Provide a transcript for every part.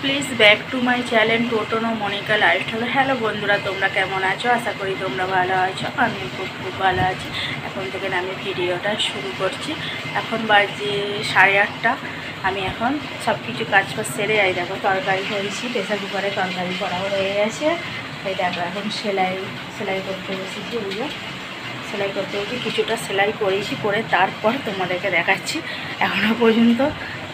Please back to my channel Toton ও Monika lifestyle. Hello বন্ধুরা, তোমরা কেমন আছো? আশা করি তোমরা ভালো আছো। আমি খুব ভালো আছি। এখন থেকে আমি ভিডিওটা শুরু করছি। এখন বাজে 8:30। আমি এখন সব কিছু কাজ সেরে যাই। দেখো তরকারি করেছি, প্রেসার কুকারে তরকারি করা হয়ে গেছে। এই দেখো এখন সেলাই করতে বসেছি। বুঝলো, সেলাই করতে গেছি, কিছুটা সেলাই করেছি, করে তারপর তোমাদেরকে দেখাচ্ছি। এখনও পর্যন্ত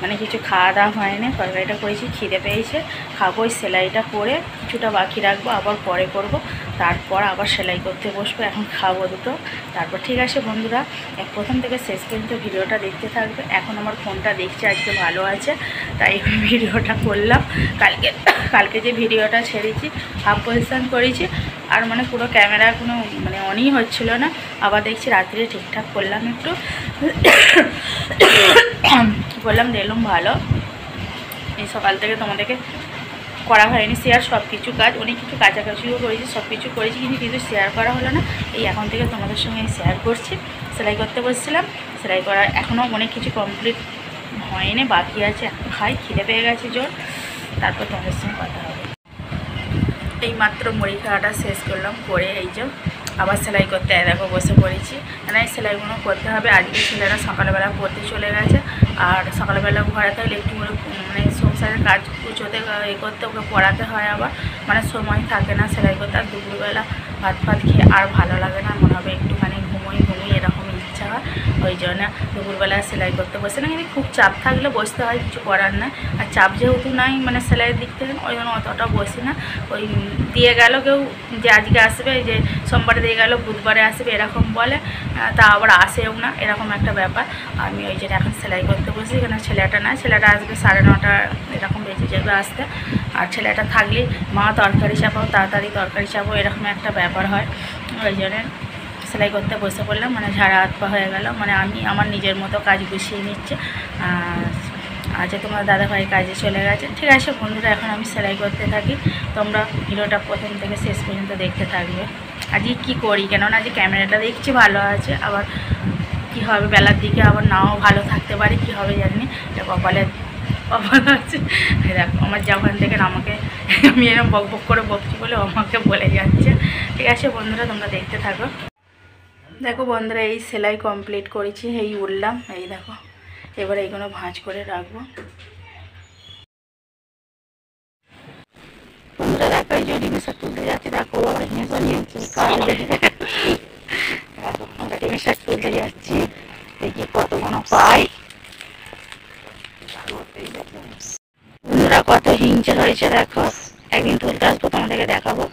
মানে কিছু খাওয়া দাওয়া হয়নি। তরকারিটা করেছি, খিদে পেয়েছে, খাবো। সেলাইটা করে কিছুটা বাকি রাখবো, আবার পরে করব। তারপর আবার সেলাই করতে বসবো। এখন খাবো দুটো, তারপর ঠিক আছে বন্ধুরা, প্রথম থেকে শেষ পর্যন্ত ভিডিওটা দেখতে থাকবে। এখন আমার ফোনটা দেখছে, আজকে ভালো আছে, তাই ভিডিওটা করলাম। কালকে যে ভিডিওটা ছেড়েছি হাফ পজিশন করেছি, আর মানে পুরো ক্যামেরা কোনো মানে অনই হচ্ছিল না। আবার দেখছি রাত্রে ঠিকঠাক করলাম, একটু বললাম দিলাম ভালো। এই সকাল থেকে তোমাদেরকে করা হয়নি শেয়ার, সব কিছু কাজ, অনেক কিছু কাছাকাছিও করেছি, সব কিছু করেছি, কিন্তু শেয়ার করা হলো না। এই এখন থেকে তোমাদের সঙ্গে শেয়ার করছি। সেলাই করতে বসছিলাম, সেলাই করা এখনও অনেক কিছু কমপ্লিট হয়নি, বাকি আছে। এখন খাই, খিদে পেয়ে গেছে জোর, তারপর তোমাদের সঙ্গে কথা হবে। এই মাত্র মুড়ি খাওয়াটা শেষ করলাম, করে এই যে আবার সেলাই করতে দেখো বসে পড়েছি। মানে এই সেলাইগুলো করতে হবে। আজকে ছেলেরা সকালবেলা পড়তে চলে গেছে, আর সকালবেলা ঘরে থাকলে একটু মানে সংসারের কাজ কুচোতে করতে ওকে পড়াতে হয়, আবার মানে সময় থাকে না সেলাই করতে। আর দুপুরবেলা ভাত খেয়ে আর ভালো লাগে না, মনে হবে একটুখানি ঘুমোই এরকম ইচ্ছা হয়। ওই জন্য দুপুরবেলা সেলাই করতে বসে না, কিন্তু খুব চাপ থাকলে বসতে হয়, কিছু করার নাই। আর চাপ যেহেতু নাই মানে সেলাইয়ের দিক থেকে, ওই জন্য অতটা বসি না। ওই দিয়ে গেল কেউ যে আজকে আসবে, যে সোমবারে দিয়ে গেল বুধবারে আসবে এরকম বলে, তা আবার আসেও না, এরকম একটা ব্যাপার। আমি ওই জন্য এখন সেলাই করতে বসি। এখানে ছেলেটা আসবে 9:30 এরকম বেজে যাবে আসতে। আর ছেলেটা থাকলে মা তরকারি চাপাও, তাড়াতাড়ি তরকারি চাপাও, এরকম একটা ব্যাপার হয়। ওই জন্য সেলাই করতে বসে পড়লাম। মানে ঝাড়া হাত পা হয়ে গেল, মানে আমি আমার নিজের মতো কাজ গুছিয়ে নিচ্ছে। আজ তোমার দাদাভাই কাজে চলে গেছে। ঠিক আছে বন্ধুরা, এখন আমি সেলাই করতে থাকি। তোমরা ভিডিওটা প্রথম থেকে শেষ পর্যন্ত দেখতে থাকবে। আজকে কী করি, কেননা আজকে ক্যামেরাটা দেখছি ভালো আছে, আবার কী হবে বেলার দিকে আবার নাও ভালো থাকতে পারি, কী হবে জানি। এটা কপাল আছে। দেখো আমার যখন থেকে আমাকে, আমি এরকম বক করে বকছি বলে আমাকে বলে যাচ্ছে। ঠিক আছে বন্ধুরা, তোমরা দেখতে থাকো। দেখো বন্ধুরা, এই সেলাই কমপ্লিট করেছি, এই উঠলাম, এই দেখো। এবার এইগুলো ভাঁজ করে রাখবো। বন্ধুরা দেখো, এই যে ডিমের তুলতে যাচ্ছে, দেখো আমরা ডিমের শাক তুলতে যাচ্ছি, দেখি কতগুলো পাই। বন্ধুরা কত হিংসে হয়েছে দেখো, একদিন তুলতে আসবো, তোমাদেরকে দেখাবো।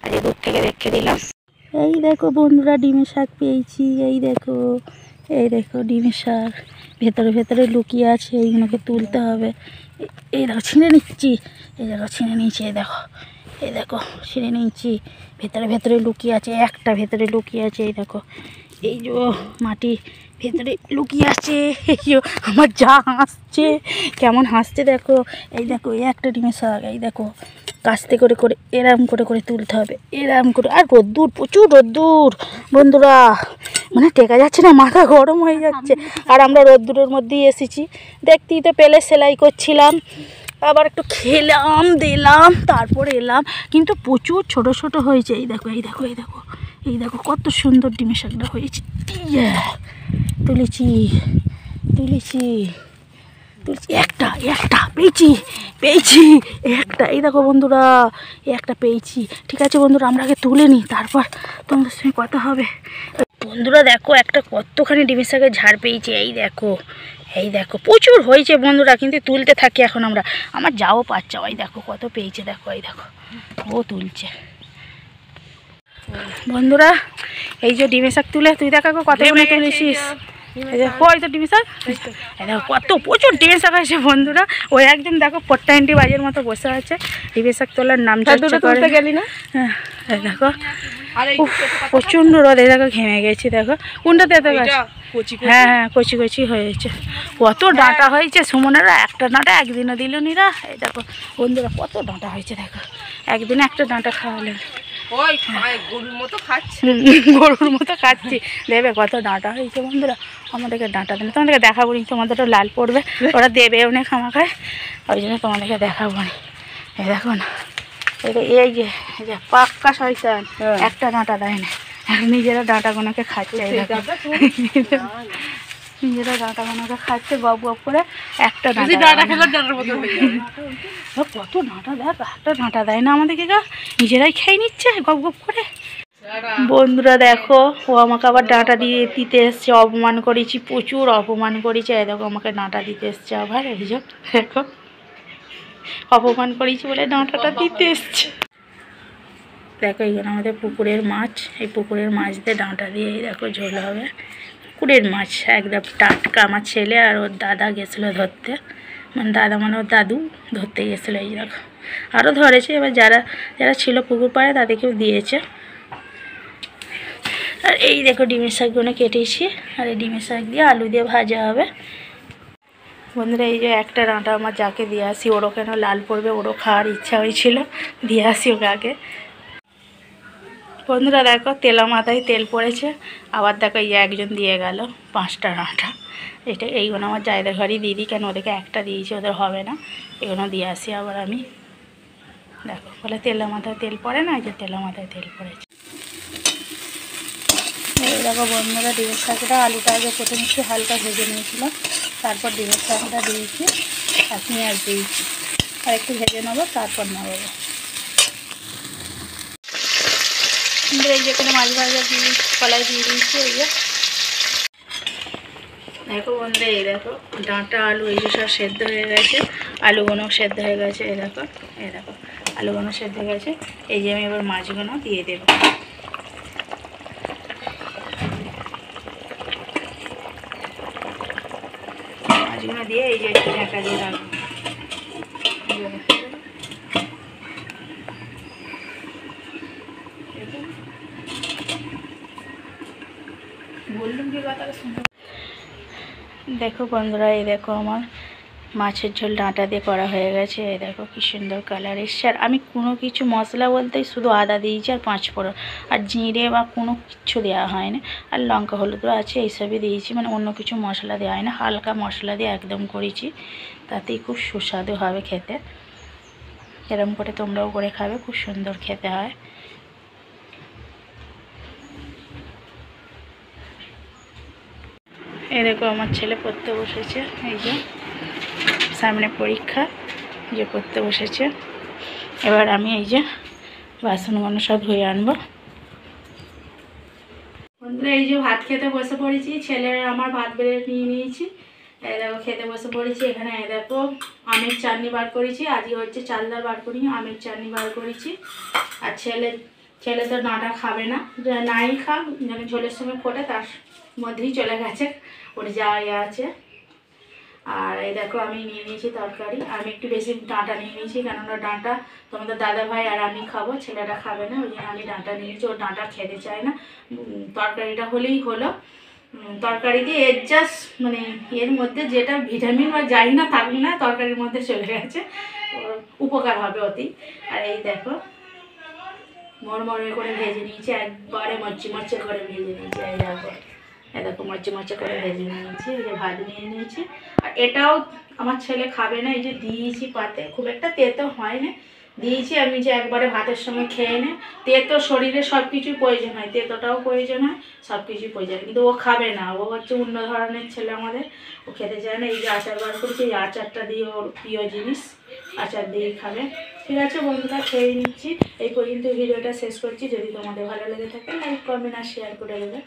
আজ দূর থেকে দেখে দিলাম। এই দেখো বন্ধুরা, ডিমের শাক পেয়েছি। এই দেখো ডিমের শাক ভেতরে লুকিয়ে আছে, এইগুলোকে তুলতে হবে। এই দেখো ছিঁড়ে নিচ্ছি, এই দেখো ছিঁড়ে নিচ্ছি, এই দেখো ছিঁড়ে নিচ্ছি। ভেতরে লুকিয়ে আছে, একটা ভেতরে লুকিয়ে আছে। এই দেখো, এই যে মাটি ভেতরে লুকিয়ে আছে। এই যে আমার যা হাসছে, কেমন হাসছে দেখো। এই দেখো এই একটা ডিমের শাক, এই দেখো কাস্তে করে এরম করে তুলতে হবে, এরম করে। আর রোদ্দুর, প্রচুর রোদ্দুর বন্ধুরা, মানে টেকা যাচ্ছে না, মাথা গরম হয়ে যাচ্ছে। আর আমরা রোদ্দুরের মধ্যেই এসেছি, দেখতেই তো পেলে। সেলাই করছিলাম, আবার একটু খেলাম দিলাম, তারপরে এলাম। কিন্তু প্রচুর ছোট হয়েছে। এই দেখো কত সুন্দর ডিমের শাকটা হয়েছে। তুলেছি একটা পেয়েছি একটা। এই দেখো বন্ধুরা, একটা পেয়েছি। ঠিক আছে বন্ধুরা, আমরা আগে তুলে নিই, তারপর তোমাদের সঙ্গে কথা হবে। বন্ধুরা দেখো, একটা কতখানি ডিমের শাকের ঝাড় পেয়েছি। এই দেখো প্রচুর হয়েছে বন্ধুরা, কিন্তু তুলতে থাকি এখন আমরা। আমার যাও পাচ্ছে, ওই দেখো কত পেয়েছে, দেখো এই দেখো ও তুলছে। বন্ধুরা এই যে ডিমের শাক তুলে, তুই দেখা কতগুলো তুলেছিস। দেখো ওই তো ডিমের শাক, দেখো কত প্রচুর ডিমের শাক আছে বন্ধুরা। ওই একদম দেখো 40 বাজের মতো বসে আছে, ডিমের শাক তোলার নাম চর্চা গেলি না। হ্যাঁ দেখো প্রচণ্ড রোদে, দেখো ঘেমে গেছি। দেখো কোনটাতে এত গাছ, হ্যাঁ কচি হয়েছে। কত ডাঁটা হয়েছে সুমনেরা, একটা ডাঁটা একদিনও দিল নিরা। এই দেখো বন্ধুরা কত ডাঁটা হয়েছে, দেখো একদিনে একটা ডাঁটা খাওয়ালেন। গরুর মতো খাচ্ছি, দেবে কত ডাঁটা হয়েছে বন্ধুরা। আমাদেরকে ডাঁটা দেবে, তোমাদেরকে দেখাবো নি, তোমাদেরটা লাল পড়বে, ওরা দেবে অনেক খামা খায়, ওই জন্য তোমাদেরকে দেখাবো নি। এই দেখো না, এই যে পাক্কা শয়তান, একটা ডাঁটা দেয় না, নিজেরা ডাঁটাগুলোকে খাচ্ছে, নিজেরা ডাঁটাগুলোকে খাচ্ছে গপ গপ করে, একটা ডাঁটা খেলার ডাঁটার মতো হয়ে যাবে। কত ডাঁটা দেখ, একটা ডাঁটা দেয় না আমাদেরকে, গা নিজেরাই খেয়ে নিচ্ছে গপ গপ করে। বন্ধুরা দেখো, ও আমাকে আবার ডাঁটা দিয়ে দিতে এসছে, অপমান করেছি, প্রচুর অপমান করেছে। এই দেখো আমাকে ডাঁটা দিতে এসছে আবার, এই যে দেখো অপমান করেছি বলে ডাঁটাটা দিতে এসছে। দেখো এইখানে আমাদের পুকুরের মাছ, এই পুকুরের মাছ দিয়ে ডাঁটা দিয়ে দেখো ঝোল হবে। পুকুরের মাছ একদম টাটকা, আমার ছেলে আর ওর দাদা গেছিলো ধরতে, মানে দাদা মানে ওর দাদু ধরতে গেছিলো। এই দেখো আরও ধরেছে, এবার যারা যারা ছিল পুকুর পাড়ে তাদেরকেও দিয়েছে। আর এই দেখো ডিমের শাকগুলো কেটেছি, আর এই ডিমের শাক দিয়ে আলু দিয়ে ভাজা হবে। বন্ধুরা এই যে একটা ডাঁটা আমার যাকে দিয়ে আসি, ওরও কেন লাল পড়বে, ওরও খাওয়ার ইচ্ছা হয়েছিল, দিয়ে আসি ওকে আগে। বন্ধুরা দেখো তেলা মাথায় তেল পড়েছে, আবার দেখো এই একজন দিয়ে গেল 5টা ডাঁটা। এটা এইগুলো আমার জায়দের ঘরই দিদি, কেন ওদেরকে একটা দিয়েছি, ওদের হবে না, এগুলো দিয়ে আসি আবার আমি। দেখো বলে তেলা মাথায় তেল পড়ে না, এই যে তেলা মাথায় তেল পড়েছে। এই দেখো বন্ধুরা ডিমের শাকটা, আলুটা আগে প্রথমে একটু হালকা ভেজে নিয়েছিলাম, তারপর ডিমের শাকটা দিয়েছি আর পেঁয়াজ দিয়েছি, আর একটু ভেজে নেবো, তারপর নামাবো। এই যে কোনো মাছ ভাজা দিয়ে কলাই দিয়ে দিয়েছি। এই যে দেখো বন্ধুরা, এই দেখো ডাঁটা আলু এই যে সব সেদ্ধ হয়ে গেছে, আলুগুলো সেদ্ধ হয়ে গেছে। এই দেখো আলুগুলো সেদ্ধ হয়ে গেছে। এই যে আমি এবার মাছগুলো দিয়ে দেবো। মাছগুলো দিয়ে এই যে একটু ঢাকা দিয়ে রাখবো। দেখো বন্ধুরা, এই দেখো আমার মাছের ঝোল ডাঁটা দিয়ে করা হয়ে গেছে। এই দেখো কি সুন্দর কালার এসছে। আর আমি কোনো কিছু মশলা বলতেই শুধু আদা দিয়েছি আর 5 ফোড়ন, আর জিরে বা কোনো কিছু দেওয়া হয় না, আর লঙ্কা হলুদও আছে, এইসবই দিয়েছি, মানে অন্য কিছু মশলা দেওয়া হয় না, হালকা মশলা দিয়ে একদম করেছি, তাতেই খুব সুস্বাদু হবে খেতে। এরকম করে তোমরাও করে খাবে, খুব সুন্দর খেতে হয়। এই দেখো আমার ছেলে পড়তে বসেছে, এই যে সামনে পরীক্ষা, যে পড়তে বসেছে। এবার আমি এই যে বাসনগুলো সব ধুয়ে আনবো। বন্ধুরা এই যে ভাত খেতে বসে পড়েছি, ছেলের আমার ভাত বেড়ে নিয়ে নিয়েছি। এই দেখো খেতে বসে পড়েছি। এখানে এই দেখো আমের চাটনি বার করেছি, আজকে হচ্ছে চালদা বার করি, আমের চাটনি বার করেছি। আর ছেলে তো ডাঁটা খাবে না, নাই খাক, যেন ঝোলের সঙ্গে ফোটে তার মধ্যেই চলে গেছে, ওর যা আছে। আর এই দেখো আমি নিয়ে নিয়েছি তরকারি, আমি একটু বেশি ডাঁটা নিয়ে নিয়েছি, কেননা ডাঁটা তোমাদের দাদা ভাই আর আমি খাবো, ছেলেটা খাবে না, ওই জন্য আমি ডাঁটা নিয়েছি, ওর ডাঁটা খেতে চায় না। তরকারিটা হলেই হলো, তরকারি দিয়ে এর জাস্ট মানে এর মধ্যে যেটা ভিটামিন বা যাই না থাকুক না, তরকারির মধ্যে চলে গেছে, ওর উপকার হবে অতি। আর এই দেখো মরমরে করে ভেজে নিয়েছি, একবারে মরচে করে ভেজে নিয়েছি। এই দেখো মরচে করে ভেজে নিয়েছি, এই যে ভাত নিয়ে নিয়েছি। আর এটাও আমার ছেলে খাবে না, এই যে দিয়েছি পাতে, খুব একটা তেতো হয় না, দিয়েছি আমি যে একবারে ভাতের সঙ্গে খেয়ে নে। তেতো শরীরে সব কিছুই প্রয়োজন হয়, তেতোটাও প্রয়োজন হয়, সব কিছুই প্রয়োজন হয়, কিন্তু ও খাবে না, ও হচ্ছে অন্য ধরনের ছেলে আমাদের, ও খেতে চায় না। এই যে আচার বার করেছি, এই আচারটা দিয়ে ওর প্রিয় জিনিস, আচার দিয়ে খাবে। ঠিক আছে বন্ধুরা, খেয়ে নিচ্ছি। এই পর্যন্ত ভিডিওটা শেষ করছি। যদি তোমাদের ভালো লেগে থাকে লাইক কমেন্ট আর শেয়ার করে দেবে।